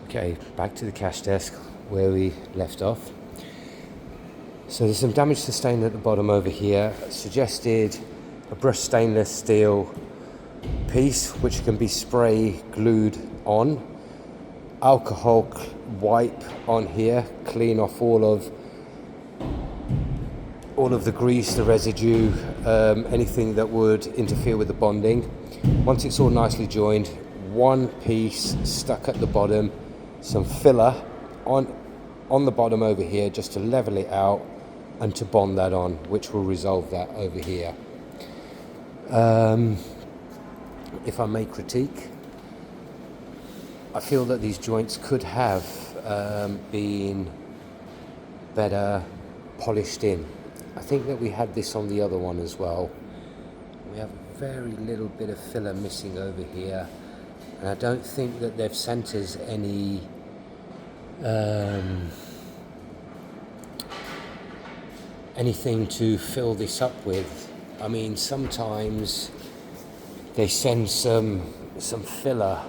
Okay, back to the cash desk where we left off. So there's some damage sustained at the bottom over here. Suggested a brushed stainless steel piece which can be spray glued on. Alcohol wipe on here, clean off all of the grease, the residue, anything that would interfere with the bonding. Once it's all nicely joined, one piece stuck at the bottom, some filler on the bottom over here just to level it out and to bond that on, which will resolve that over here. If I may critique, I feel that these joints could have been better polished in. I think that we had this on the other one as well. We have a very little bit of filler missing over here, and I don't think that they've sent us any anything to fill this up with. I mean, sometimes they send some filler.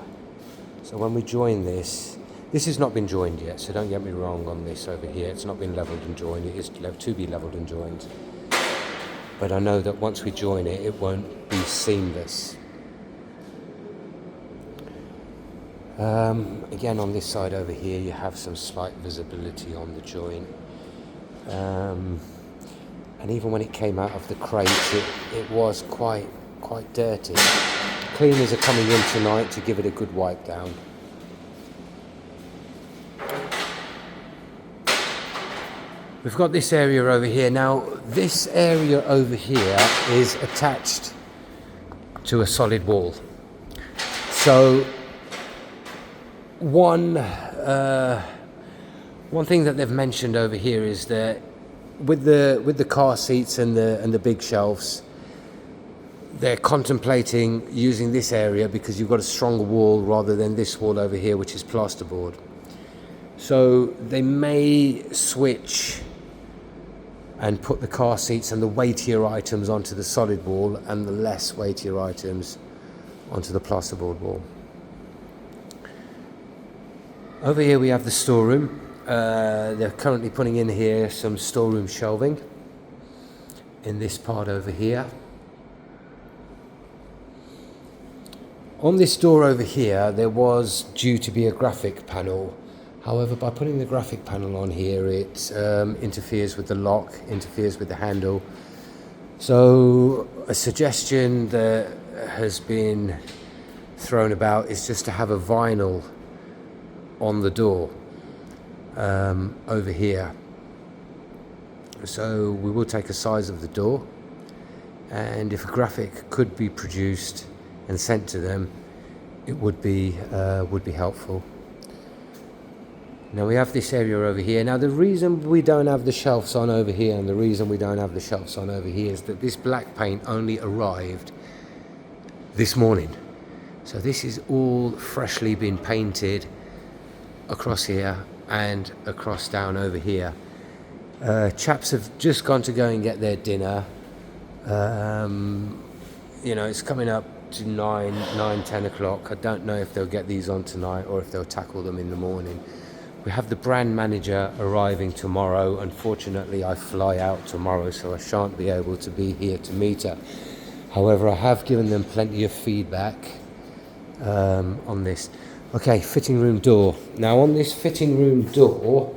So when we join this has not been joined yet, so don't get me wrong on this over here. It's not been leveled and joined. It is to be leveled and joined. But I know that once we join it, it won't be seamless. Again, on this side over here, you have some slight visibility on the joint. And even when it came out of the crate, it was quite dirty. Cleaners are coming in tonight to give it a good wipe down. We've got this area over here. Now, this area over here is attached to a solid wall. So one thing that they've mentioned over here is that with the car seats and the big shelves, they're contemplating using this area because you've got a stronger wall rather than this wall over here, which is plasterboard. So they may switch and put the car seats and the weightier items onto the solid wall and the less weightier items onto the plasterboard wall. Over here we have the storeroom. They're currently putting in here some storeroom shelving in this part over here. On this door over here, there was due to be a graphic panel. However, by putting the graphic panel on here, it interferes with the lock, interferes with the handle. So a suggestion that has been thrown about is just to have a vinyl on the door over here. So we will take a size of the door, and if a graphic could be produced and sent to them, it would be helpful. Now we have this area over here. Now the reason we don't have the shelves on over here and the reason we don't have the shelves on over here is that this black paint only arrived this morning. So this is all freshly been painted across here and across down over here. Chaps have just gone to go and get their dinner. It's coming up to 10 o'clock. I don't know if they'll get these on tonight or if they'll tackle them in the morning. We have the brand manager arriving tomorrow. Unfortunately, I fly out tomorrow, so I shan't be able to be here to meet her. However, I have given them plenty of feedback on this. Okay, fitting room door. Now on this fitting room door,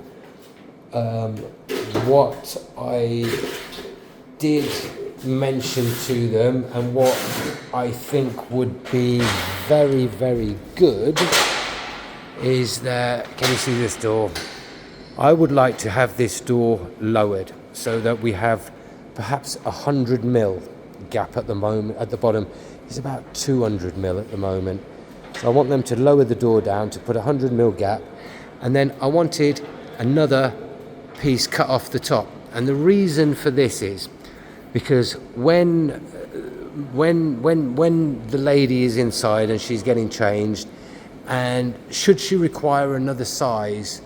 what I did mention to them and what I think would be very, very good is that, can you see this door? I would like to have this door lowered so that we have perhaps 100 mil gap at the moment. At the bottom is about 200 mil at the moment. So I want them to lower the door down to put 100 mil gap, and then I wanted another piece cut off the top. And the reason for this is because when the lady is inside and she's getting changed, and should she require another size,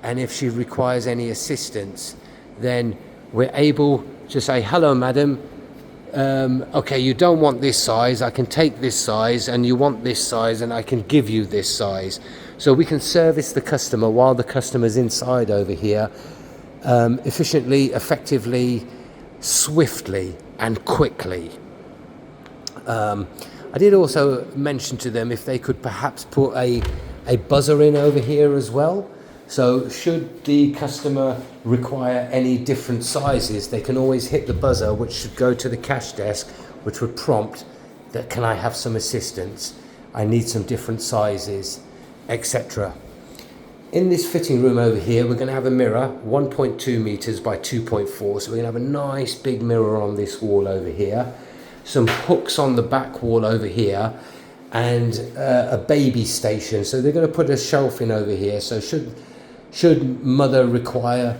and if she requires any assistance, then we're able to say, "Hello, madam, okay, you don't want this size, I can take this size, and you want this size, and I can give you this size. So we can service the customer while the customer's inside over here, efficiently, effectively, swiftly, and quickly. I did also mention to them if they could perhaps put a buzzer in over here as well. So should the customer require any different sizes, they can always hit the buzzer, which should go to the cash desk, which would prompt that, can I have some assistance? I need some different sizes, etc. In this fitting room over here, we're going to have a mirror, 1.2 meters by 2.4. So we're going to have a nice big mirror on this wall over here, some hooks on the back wall over here, and a baby station. So they're going to put a shelf in over here. So should mother require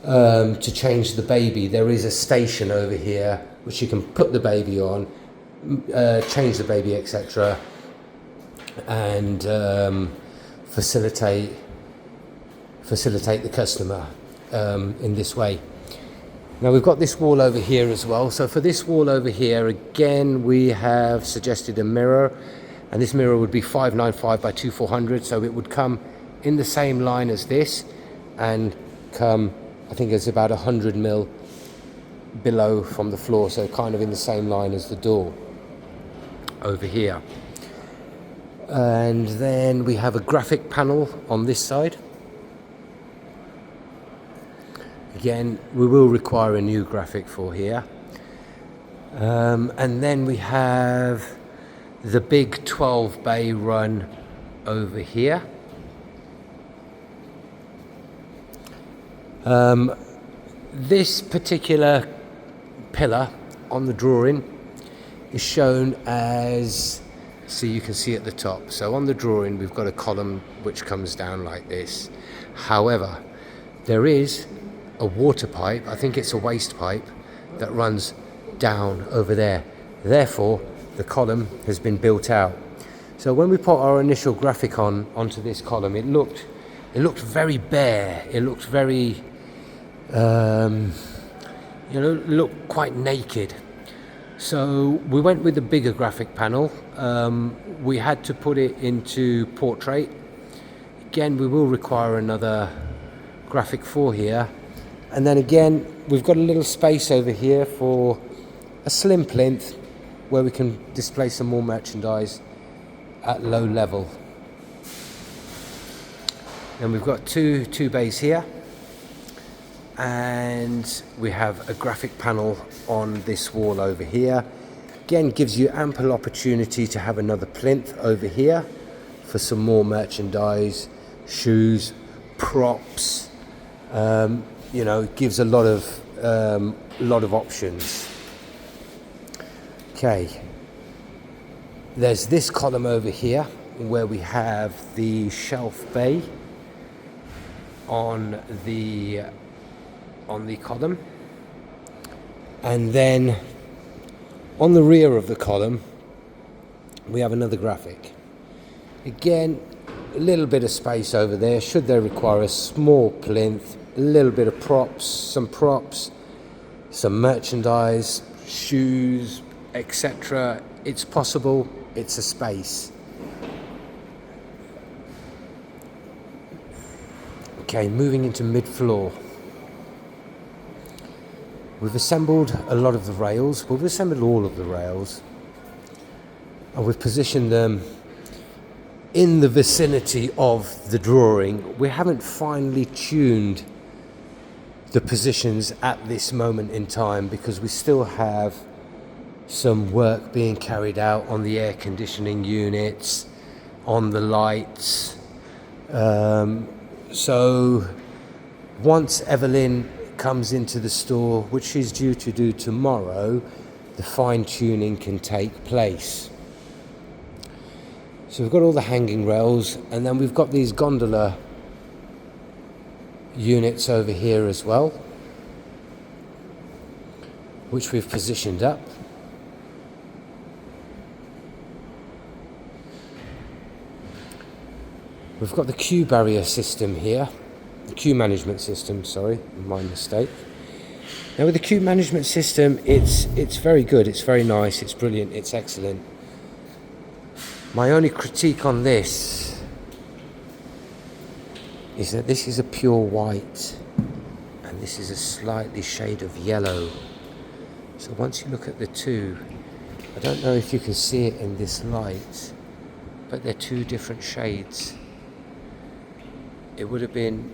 to change the baby, there is a station over here which you can put the baby on, change the baby, etc., and facilitate the customer in this way. Now we've got this wall over here as well. So for this wall over here, again, we have suggested a mirror, and this mirror would be 595 by 2400. So it would come in the same line as this and come, I think it's about 100 mil below from the floor. So kind of in the same line as the door over here. And then we have a graphic panel on this side. Again, we will require a new graphic for here. And then we have the big 12 bay run over here. This particular pillar on the drawing is shown as, so you can see at the top. So on the drawing, we've got a column which comes down like this. However, there is a water pipe, I think it's a waste pipe, that runs down over there. Therefore, the column has been built out. So when we put our initial graphic onto this column, it looked very bare. It looked very, looked quite naked. So we went with the bigger graphic panel. We had to put it into portrait. Again, we will require another graphic for here. And then again, we've got a little space over here for a slim plinth where we can display some more merchandise at low level. And we've got two bays here. And we have a graphic panel on this wall over here. Again, gives you ample opportunity to have another plinth over here for some more merchandise, shoes, props. It gives a lot of options. Okay, there's this column over here where we have the shelf bay on the column, and then on the rear of the column we have another graphic. Again, a little bit of space over there should they require a small plinth, a little bit of props, some merchandise, shoes, etc. It's possible, it's a space. Okay, moving into mid-floor. We've assembled a lot of the rails. We've assembled all of the rails, and we've positioned them in the vicinity of the drawing. We haven't finely tuned the positions at this moment in time because we still have some work being carried out on the air conditioning units, on the lights. So once Evelyn comes into the store, which she's due to do tomorrow, the fine tuning can take place. So we've got all the hanging rails, and then we've got these gondola units over here as well, which we've positioned up. We've got the queue barrier system here, the queue management system, sorry, my mistake. Now with the cube management system, it's very good, it's very nice, it's brilliant, it's excellent. My only critique on this is that this is a pure white and this is a slightly shade of yellow. So once you look at the two, I don't know if you can see it in this light, but they're two different shades. It would have been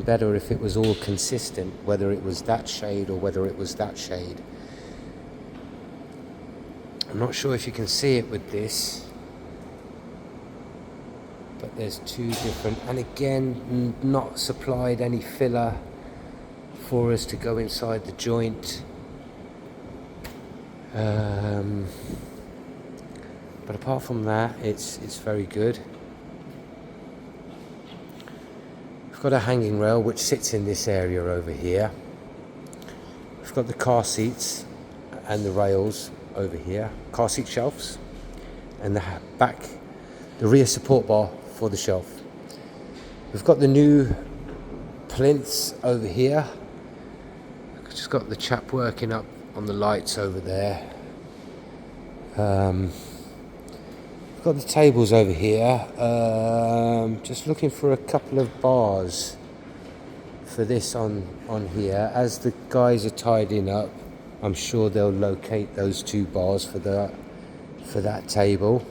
better if it was all consistent, whether it was that shade or whether it was that shade. I'm not sure if you can see it with this, but there's two different, and again, not supplied any filler for us to go inside the joint. But apart from that, it's very good. We've got a hanging rail which sits in this area over here. We've got the car seats and the rails over here, car seat shelves, and the rear support bar for the shelf. We've got the new plinths over here. I've just got the chap working up on the lights over there. We've got the tables over here. Just looking for a couple of bars for this on here. As the guys are tidying up, I'm sure they'll locate those two bars for that table.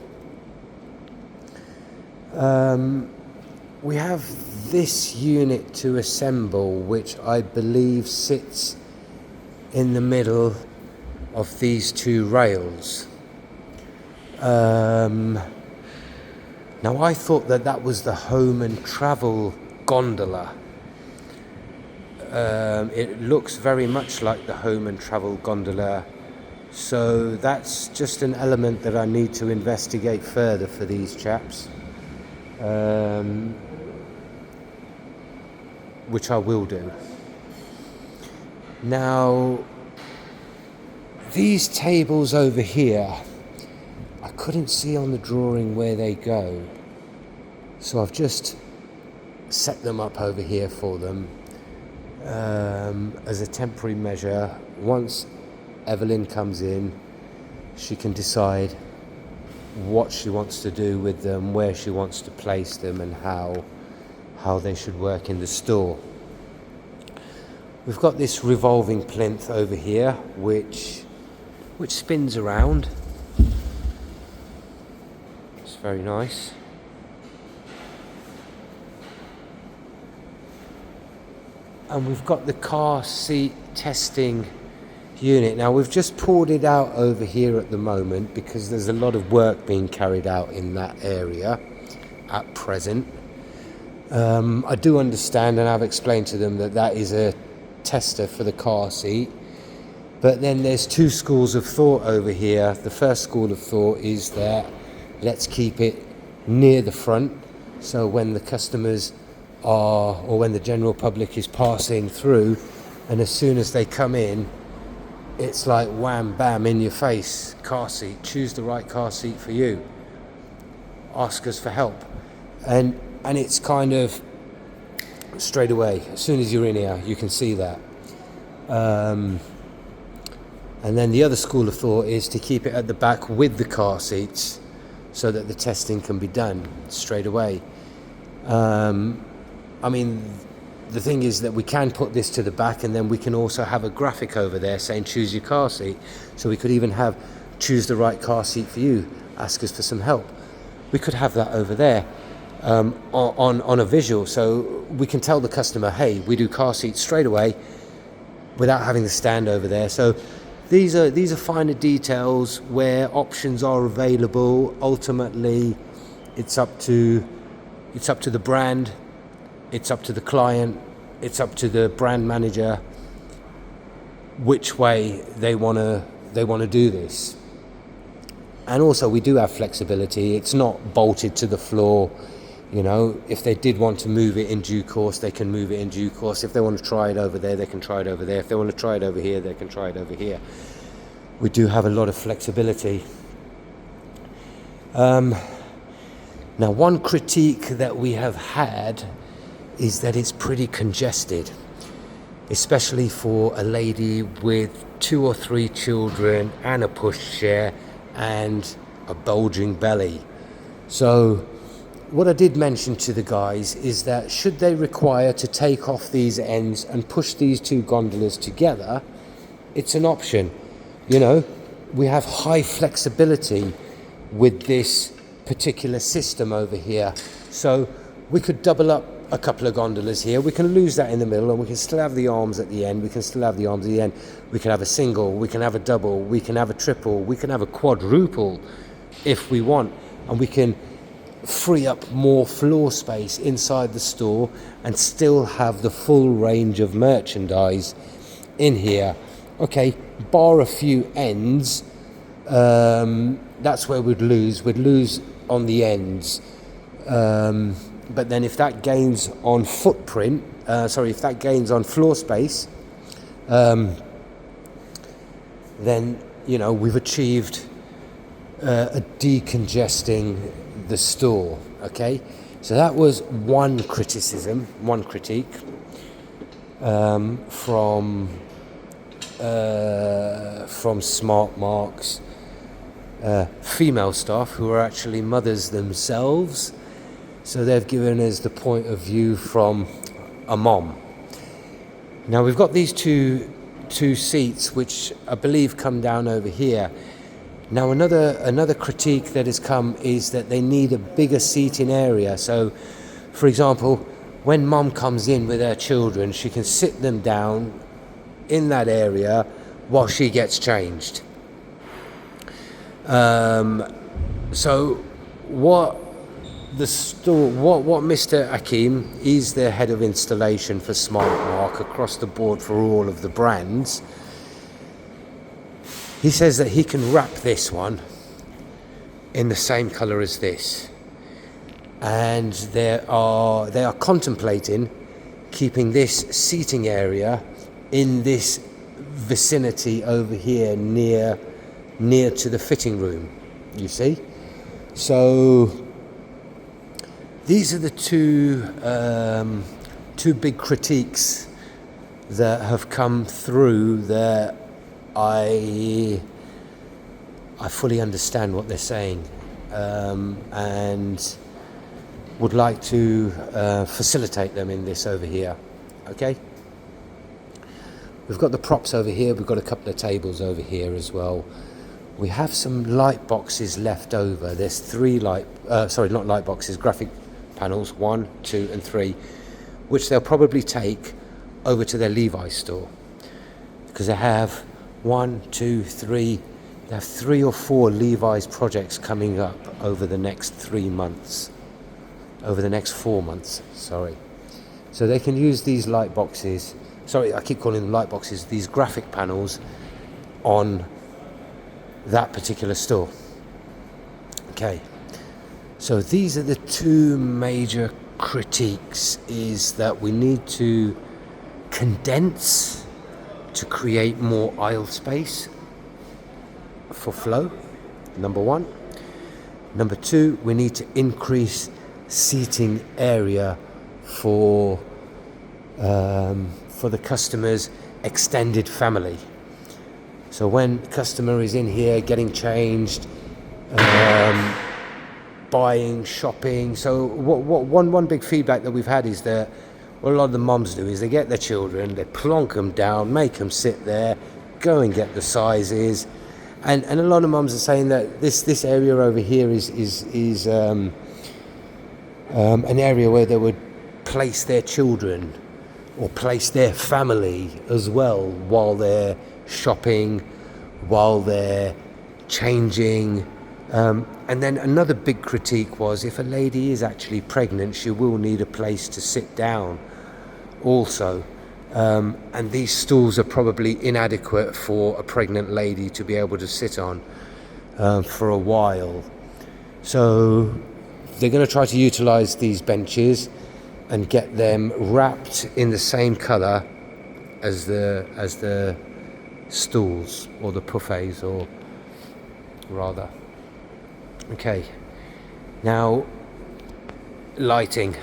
We have this unit to assemble, which I believe sits in the middle of these two rails. Now I thought that was the home and travel gondola. It looks very much like the home and travel gondola, so that's just an element that I need to investigate further for these chaps, which I will do. Now these tables over here, I couldn't see on the drawing where they go, so I've just set them up over here for them as a temporary measure. Once Evelyn comes in, she can decide what she wants to do with them, where she wants to place them, and how they should work in the store. We've got this revolving plinth over here which spins around. It's very nice. And we've got the car seat testing unit. Now we've just pulled it out over here at the moment because there's a lot of work being carried out in that area at present. I do understand, and I've explained to them that is a tester for the car seat. But then there's two schools of thought over here. The first school of thought is that let's keep it near the front, so when the customers or when the general public is passing through, and as soon as they come in, it's like wham bam in your face, car seat, choose the right car seat for you, ask us for help, and it's kind of straight away, as soon as you're in here you can see that. And then the other school of thought is to keep it at the back with the car seats so that the testing can be done straight away. I mean, the thing is that we can put this to the back, and then we can also have a graphic over there saying choose your car seat. So we could even have choose the right car seat for you, ask us for some help. We could have that over there on a visual, so we can tell the customer, hey, we do car seats straight away without having the stand over there. So these are finer details where options are available. Ultimately, it's up to the brand, it's up to the client, it's up to the brand manager which way they want to do this. And also we do have flexibility. It's not bolted to the floor. You know, if they did want to move it in due course, they can move it in due course. If they want to try it over there, they can try it over there. If they want to try it over here, they can try it over here. We do have a lot of flexibility. Now, one critique that we have had is that it's pretty congested. especially for a lady with 2 or 3 children and a pushchair and a bulging belly. So what I did mention to the guys is that should they require to take off these ends and push these 2 gondolas together, it's an option. You know, we have high flexibility with this particular system over here. So we could double up a couple of gondolas here. We can lose that in the middle, and we can still have the arms at the end. We can still have the arms at the end. We can have a single, we can have a double, we can have a triple, we can have a quadruple if we want. And we can free up more floor space inside the store and still have the full range of merchandise in here. Okay, bar a few ends, that's where we'd lose on the ends, but then if that gains on footprint, if that gains on floor space, then you know we've achieved a decongesting the store. Okay, so that was one critique from Smart Marks female staff who are actually mothers themselves. So they've given us the point of view from a mom. Now we've got these two seats which I believe come down over here. Now another critique that has come is that they need a bigger seating area. So for example, when mom comes in with her children, she can sit them down in that area while she gets changed. So what Mr. Akim, he's the head of installation for Smart Mark across the board for all of the brands. He says that he can wrap this one in the same colour as this, and they are contemplating keeping this seating area in this vicinity over here near to the fitting room, you see. So these are the two big critiques that have come through that I fully understand what they're saying, and would like to facilitate them in this over here. Okay, we've got the props over here, we've got a couple of tables over here as well. We have some light boxes left over. There's 3 graphic panels, 1, 2 and 3, which they'll probably take over to their Levi's store, because they have 1, 2, 3. They have 3 or 4 Levi's projects coming up over the next 4 months, sorry. So they can use these light boxes, I keep calling them light boxes, these graphic panels on that particular store. Okay, so these are the 2 major critiques, is that we need to condense to create more aisle space for flow, number 1. Number 2, we need to increase seating area for the customer's extended family. So when customer is in here getting changed, buying, shopping. So one big feedback that we've had is that what a lot of the moms do is they get their children, they plonk them down, make them sit there, go and get the sizes, and a lot of moms are saying that this area over here is an area where they would place their children or place their family as well while they're shopping, while they're changing. And then another big critique was if a lady is actually pregnant, she will need a place to sit down also. And these stools are probably inadequate for a pregnant lady to be able to sit on for a while. So they're going to try to utilize these benches and get them wrapped in the same color as the stools, or the buffets, or rather. Okay, now lighting.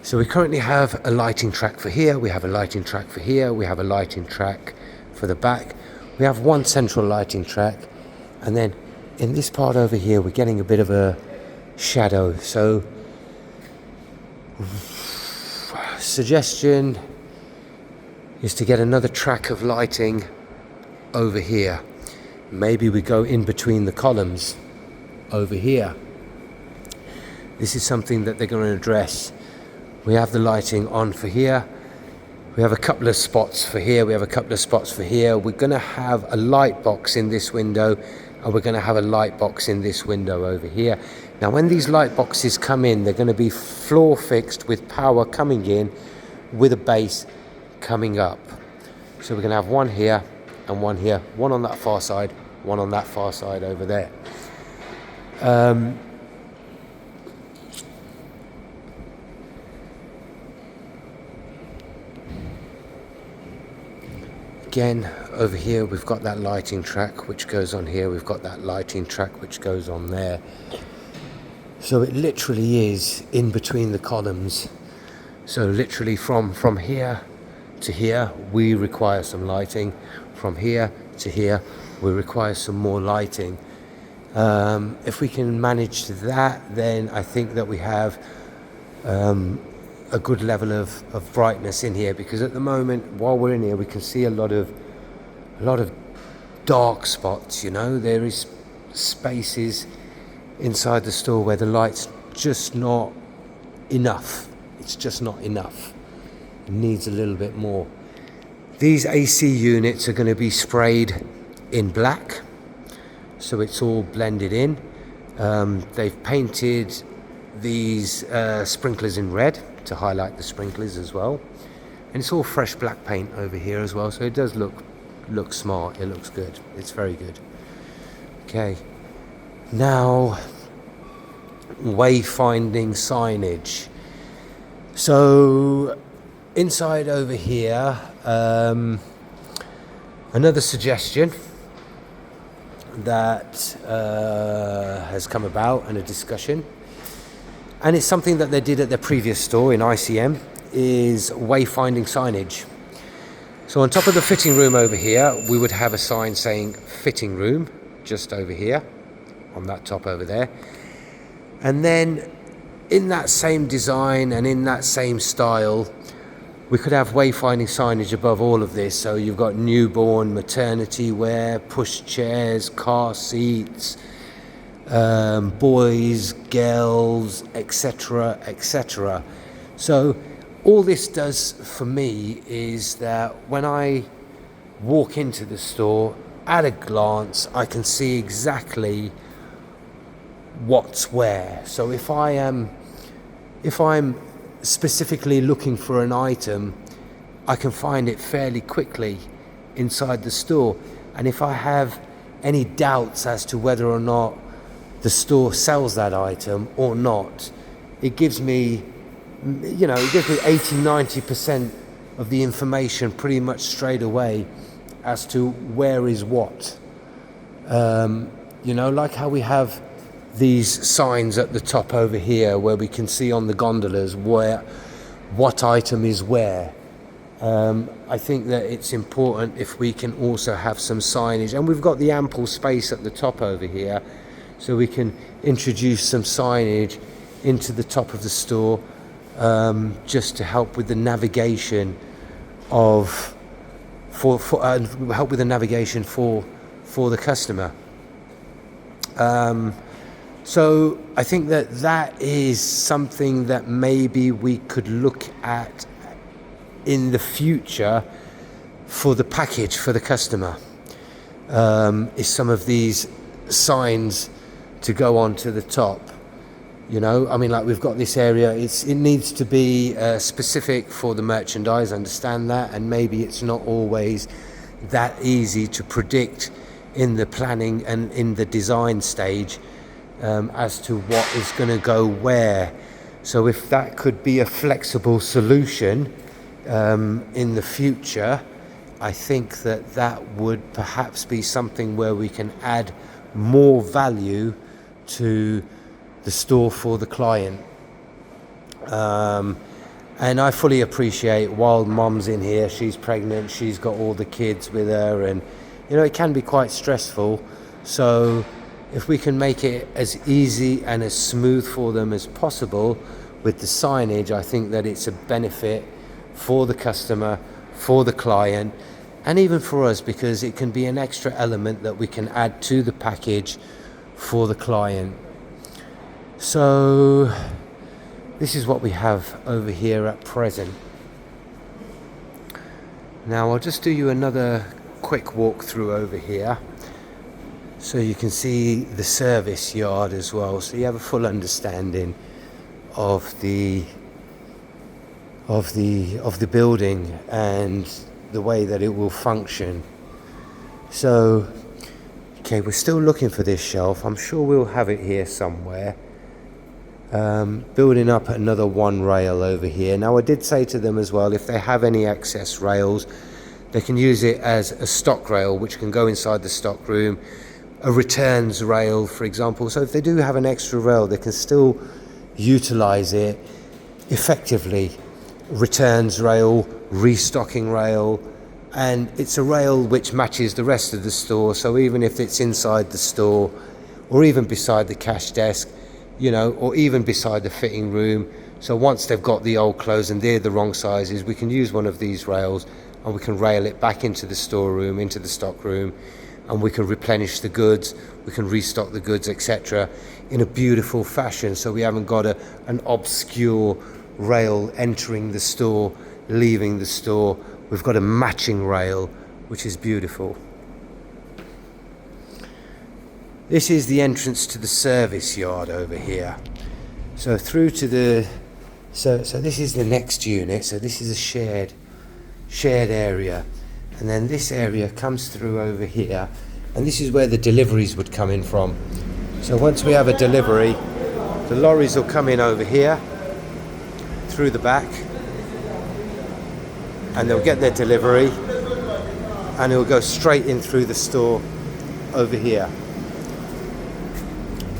So we currently have a lighting track for here, we have a lighting track for here, we have a lighting track for the back, we have one central lighting track, and then in this part over here we're getting a bit of a shadow. So suggestion is to get another track of lighting over here. Maybe we go in between the columns over here. This is something that they're going to address. We have the lighting on for here. We have a couple of spots for here. We have a couple of spots for here. We're going to have a light box in this window, and we're going to have a light box in this window over here. Now, when these light boxes come in, they're going to be floor fixed with power coming in with a base coming up. So we're going to have one here and one here, one on that far side, one on that far side over there. Again, over here we've got that lighting track which goes on here, we've got that lighting track which goes on there. So it literally is in between the columns. So literally from here to here we require some lighting. From here to here we require some more lighting. If we can manage that, then I think that we have a good level of brightness in here, because at the moment while we're in here we can see a lot of dark spots. You know, there is spaces inside the store where the light's just not enough. It's just not enough. It needs a little bit more. These AC units are going to be sprayed in black, so it's all blended in. They've painted these sprinklers in red to highlight the sprinklers as well, and it's all fresh black paint over here as well, so it does look smart. It looks good. It's very good. Okay, now wayfinding signage. So inside over here, another suggestion that has come about, and a discussion, and it's something that they did at their previous store in ICM, is wayfinding signage. So on top of the fitting room over here, we would have a sign saying fitting room just over here on that top over there. And then in that same design and in that same style, we could have wayfinding signage above all of this. So you've got newborn, maternity wear, push chairs, car seats, boys, girls, etc., etc. So all this does for me is that when I walk into the store, at a glance I can see exactly what's where. So if I'm specifically looking for an item, I can find it fairly quickly inside the store. And if I have any doubts as to whether or not the store sells that item or not, it gives me, you know, it gives me 80-90% of the information pretty much straight away as to where is what. You know, like how we have these signs at the top over here where we can see on the gondolas what item is where. I think that it's important if we can also have some signage, and we've got the ample space at the top over here, so we can introduce some signage into the top of the store, just to help with the navigation for the customer. So I think that is something that maybe we could look at in the future for the package for the customer, is some of these signs to go on to the top. You know, I mean, like we've got this area, it needs to be specific for the merchandise, I understand that, and maybe it's not always that easy to predict in the planning and in the design stage as to what is going to go where. So if that could be a flexible solution in the future, I think that would perhaps be something where we can add more value to the store for the client. And I fully appreciate while Mom's in here, she's pregnant, she's got all the kids with her, and it can be quite stressful. So if we can make it as easy and as smooth for them as possible with the signage, I think that it's a benefit for the customer, for the client, and even for us, because it can be an extra element that we can add to the package for the client. So this is what we have over here at present. Now I'll just do you another quick walkthrough over here so you can see the service yard as well, so you have a full understanding of the building and the way that it will function. So okay, we're still looking for this shelf. I'm sure we'll have it here somewhere. Building up another one rail over here. Now I did say to them as well, if they have any excess rails, they can use it as a stock rail, which can go inside the stock room, a returns rail, for example. So if they do have an extra rail, they can still utilize it effectively. Returns rail, restocking rail, and it's a rail which matches the rest of the store. So even if it's inside the store or even beside the cash desk, or even beside the fitting room. So once they've got the old clothes and they're the wrong sizes, we can use one of these rails and we can rail it back into the storeroom, into the stock room, and we can replenish the goods, we can restock the goods, etc., in a beautiful fashion. So we haven't got an obscure rail entering the store, leaving the store. We've got a matching rail, which is beautiful. This is the entrance to the service yard over here. So through to so this is the next unit. So this is a shared area, and then this area comes through over here, and this is where the deliveries would come in from. So once we have a delivery, the lorries will come in over here through the back, and they'll get their delivery, and it will go straight in through the store over here.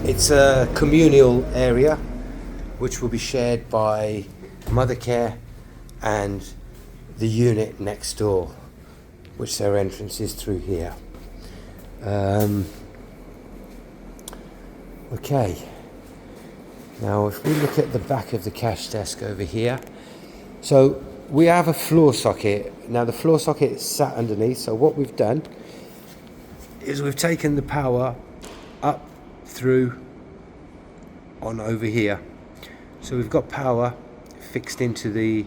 It's a communal area which will be shared by Mothercare and the unit next door, which their entrance is through here. Okay, now if we look at the back of the cash desk over here, so we have a floor socket. Now the floor socket is sat underneath, so what we've done is we've taken the power up through on over here, so we've got power fixed into the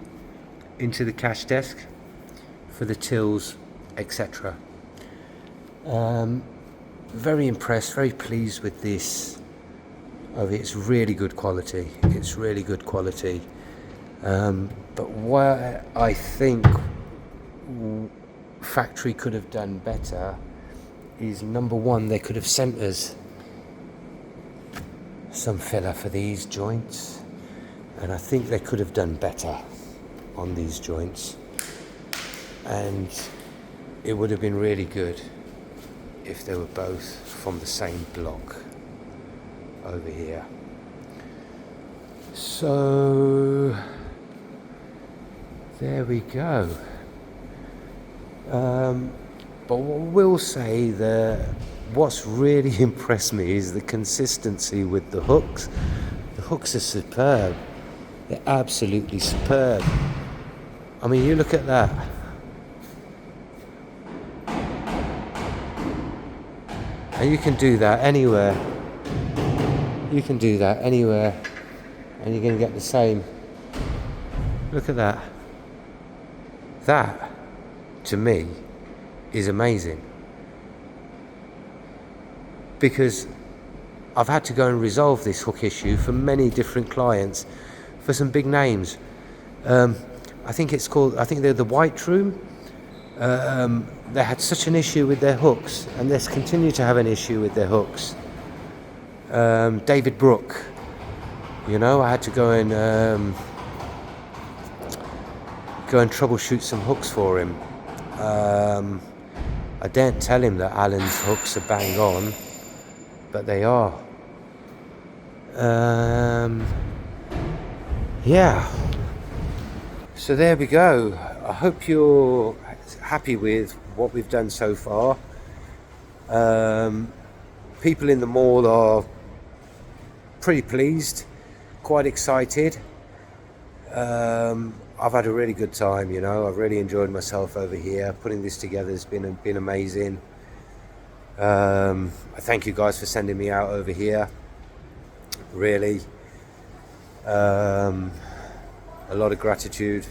cash desk for the tills, etc. Very impressed, very pleased with this. It's really good quality. But what I think factory could have done better is, number one, they could have sent us some filler for these joints, and I think they could have done better on these joints, and it would have been really good if they were both from the same block over here. So there we go. But what we'll say that what's really impressed me is the consistency with the hooks. The hooks are superb. They're absolutely superb. I mean, you look at that. And you can do that anywhere. You can do that anywhere, and you're going to get the same. Look at that. That, to me, is amazing. Because I've had to go and resolve this hook issue for many different clients, for some big names. I think they're the White Room. They had such an issue with their hooks, and they continue to have an issue with their hooks. David Brook, I had to go and troubleshoot some hooks for him. I daren't tell him that Alan's hooks are bang on, but they are. Yeah. So there we go. I hope you're happy with what we've done so far. People in the mall are pretty pleased, quite excited. I've had a really good time, you know. I've really enjoyed myself over here. Putting this together has been amazing. I thank you guys for sending me out over here. Really, a lot of gratitude.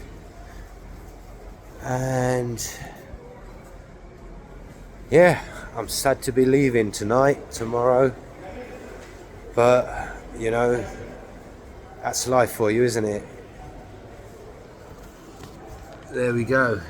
And yeah, I'm sad to be leaving tomorrow, but you know, that's life for you, isn't it? There we go.